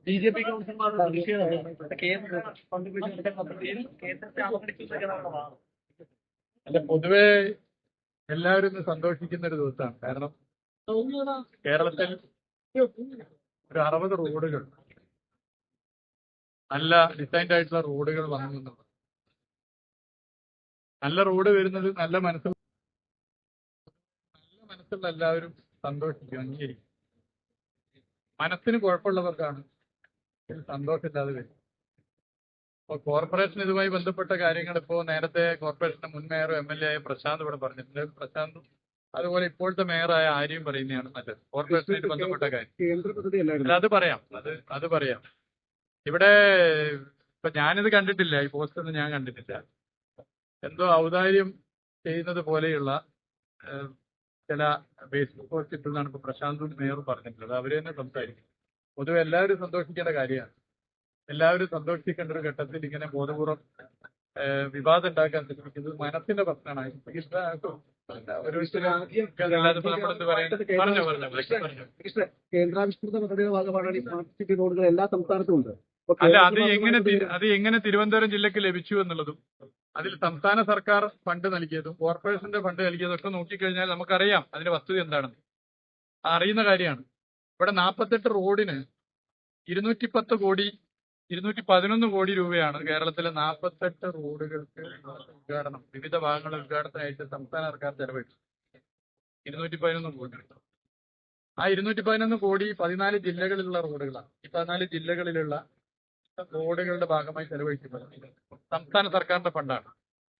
BJP കൗൺസിലർമാരുടെ പ്രതിഷേധമാണ് കേന്ദ്ര fund പിരിച്ചെടുത്ത പദ്ധതിയിൽ കേന്ദ്രത്തെ അവഗണിക്കുന്നതൊക്കെയാണ്. അല്ല, പൊതുവെ എല്ലാവരും ഇന്ന് സന്തോഷിക്കുന്ന ഒരു ദിവസമാണ്. കാരണം കേരളത്തിൽ ഒരു 60 റോഡുകൾ, നല്ല ഡിസൈൻഡ് ആയിട്ടുള്ള റോഡുകൾ വന്നു. നല്ല റോഡ് വരുന്നത് നല്ല മനസ്സുള്ള എല്ലാവരും സന്തോഷിക്കും, അംഗീകരിക്കും. മനസ്സിന് കുഴപ്പമുള്ളവർക്കാണ് സന്തോഷമില്ലാതെ വരും. ഇപ്പോൾ കോർപ്പറേഷൻ ഇതുമായി ബന്ധപ്പെട്ട കാര്യങ്ങൾ ഇപ്പോൾ നേരത്തെ കോർപ്പറേഷന്റെ മുൻ മേയറും MLA ആയ പ്രശാന്ത് ഇവിടെ പറഞ്ഞിട്ടുണ്ട്. പ്രശാന്ത് അതുപോലെ ഇപ്പോഴത്തെ മേയറായ ആര്യം പറയുന്നതാണ് നല്ലത്. കോർപ്പറേഷനായിട്ട് ബന്ധപ്പെട്ട കാര്യം അത് പറയാം. ഇവിടെ ഇപ്പൊ ഞാനിത് കണ്ടിട്ടില്ല, ഈ പോസ്റ്റൊന്നും ഞാൻ കണ്ടിട്ടില്ല. എന്തോ ഔദാര്യം ചെയ്യുന്നത് പോലെയുള്ള ചില ഫേസ്ബുക്ക് പോസ്റ്റ് ഇട്ടെന്നാണ് ഇപ്പൊ പ്രശാന്തും മേയറും പറഞ്ഞിട്ടുള്ളത്. അവര് തന്നെ സംസാരിക്കും. പൊതുവെ എല്ലാവരും സന്തോഷിക്കേണ്ട കാര്യമാണ്. എല്ലാവരും സന്തോഷിക്കേണ്ട ഒരു ഘട്ടത്തിൽ ഇങ്ങനെ ബോധപൂർവം വിവാദം ഉണ്ടാക്കാൻ ശ്രമിക്കുന്നത് മനസ്സിന്റെ പ്രശ്നമാണ്. കേന്ദ്രാവിഷ്കൃത പദ്ധതിയുടെ ഭാഗമാണ് സ്മാർട്ട് സിറ്റി റോഡുകൾ എല്ലാ സംസ്ഥാനത്തും ഉണ്ട്. അല്ല, അത് എങ്ങനെ തിരുവനന്തപുരം ജില്ലക്ക് ലഭിച്ചു എന്നുള്ളതും അതിൽ സംസ്ഥാന സർക്കാർ ഫണ്ട് നൽകിയതും കോർപ്പറേഷന്റെ ഫണ്ട് നൽകിയതും ഒക്കെ നോക്കിക്കഴിഞ്ഞാൽ നമുക്കറിയാം അതിന്റെ വസ്തുത എന്താണെന്ന്. അറിയുന്ന കാര്യമാണ്. ഇവിടെ 48 റോഡിന് 211 കോടി രൂപയാണ് കേരളത്തിലെ 48 റോഡുകൾക്ക് ഉദ്ഘാടനം, വിവിധ ഭാഗങ്ങളുടെ ഉദ്ഘാടനത്തിനായിട്ട് സംസ്ഥാന സർക്കാർ ചെലവഴിച്ചു. 211 കോടി. ആ 211 കോടി 14 ജില്ലകളിലുള്ള റോഡുകളാണ്. ഈ 14 ജില്ലകളിലുള്ള റോഡുകളുടെ ഭാഗമായി ചെലവഴിക്കുന്നത് സംസ്ഥാന സർക്കാരിന്റെ ഫണ്ടാണ്.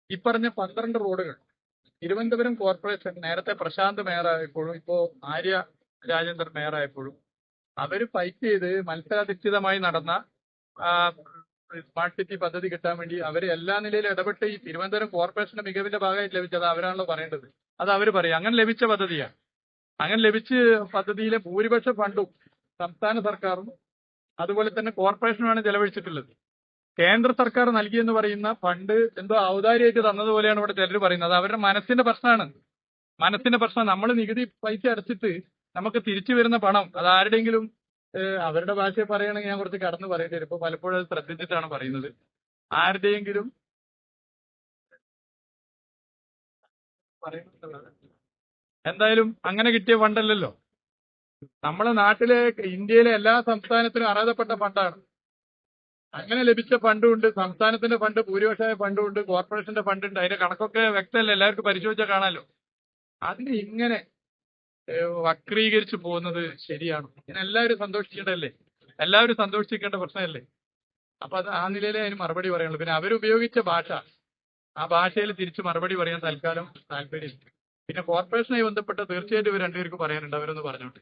ഇപ്പറഞ്ഞ 12 റോഡുകൾ തിരുവനന്തപുരം കോർപ്പറേഷൻ നേരത്തെ പ്രശാന്ത് മേയറായപ്പോഴും ഇപ്പോ ആര്യ രാജേന്ദ്രൻ മേയറായപ്പോഴും അവര് ഫൈറ്റ് ചെയ്ത് മത്സരാധിഷ്ഠിതമായി നടന്ന സ്മാർട്ട് സിറ്റി പദ്ധതി കിട്ടാൻ വേണ്ടി അവര് എല്ലാ നിലയിലും ഇടപെട്ട് ഈ തിരുവനന്തപുരം കോർപ്പറേഷന്റെ മികവിന്റെ ഭാഗമായിട്ട് ലഭിച്ചത് അവരാണല്ലോ പറയേണ്ടത്. അത് അവർ പറയും. അങ്ങനെ ലഭിച്ച പദ്ധതിയാണ്. അങ്ങനെ ലഭിച്ച പദ്ധതിയിലെ ഭൂരിപക്ഷ ഫണ്ടും സംസ്ഥാന സർക്കാരും അതുപോലെ തന്നെ കോർപ്പറേഷനുമാണ് ചെലവഴിച്ചിട്ടുള്ളത്. കേന്ദ്ര സർക്കാർ നൽകിയെന്ന് പറയുന്ന ഫണ്ട് എന്തോ ഔദാര്യമായിട്ട് തന്നതുപോലെയാണ് ഇവിടെ ചിലർ പറയുന്നത്. അത് അവരുടെ മനസ്സിന്റെ പ്രശ്നമാണ്. മനസ്സിന്റെ പ്രശ്നം. നമ്മൾ നികുതി പൈസ അടച്ചിട്ട് നമുക്ക് തിരിച്ചു വരുന്ന പണം അത് ആരുടെയെങ്കിലും അവരുടെ ഭാഷയെ പറയുകയാണെങ്കിൽ ഞാൻ കുറച്ച് കടന്ന് പറയേണ്ടി വരും. ഇപ്പൊ പലപ്പോഴും അത് ശ്രദ്ധിച്ചിട്ടാണ് പറയുന്നത്. ആരുടെയെങ്കിലും എന്തായാലും അങ്ങനെ കിട്ടിയ ഫണ്ടല്ലല്ലോ. നമ്മളെ നാട്ടിലെ ഇന്ത്യയിലെ എല്ലാ സംസ്ഥാനത്തിനും അർഹതപ്പെട്ട ഫണ്ടാണ്. അങ്ങനെ ലഭിച്ച ഫണ്ടും ഉണ്ട്, സംസ്ഥാനത്തിന്റെ ഫണ്ട് ഭൂരിപക്ഷമായ ഫണ്ടും ഉണ്ട്, കോർപ്പറേഷന്റെ ഫണ്ട് ഉണ്ട്. അതിന്റെ കണക്കൊക്കെ വ്യക്തമല്ല, എല്ലാവർക്കും പരിശോധിച്ചാൽ കാണാമല്ലോ. അതിന് ഇങ്ങനെ വക്രീകരിച്ചു പോകുന്നത് ശരിയാണ്? ഇങ്ങനെ എല്ലാവരും സന്തോഷിക്കേണ്ടതല്ലേ? എല്ലാവരും സന്തോഷിക്കേണ്ട പ്രശ്നമല്ലേ? അപ്പൊ അത് ആ നിലയിലേ അതിന് മറുപടി പറയാനുള്ളൂ. പിന്നെ അവരുപയോഗിച്ച ഭാഷ, ആ ഭാഷയിൽ തിരിച്ച് മറുപടി പറയാൻ തൽക്കാലം താല്പര്യമില്ല. പിന്നെ കോർപ്പറേഷനുമായി ബന്ധപ്പെട്ട് തീർച്ചയായിട്ടും ഇവർ രണ്ടുപേർക്ക് പറയാനുണ്ട്. അവരൊന്ന് പറഞ്ഞോട്ടെ.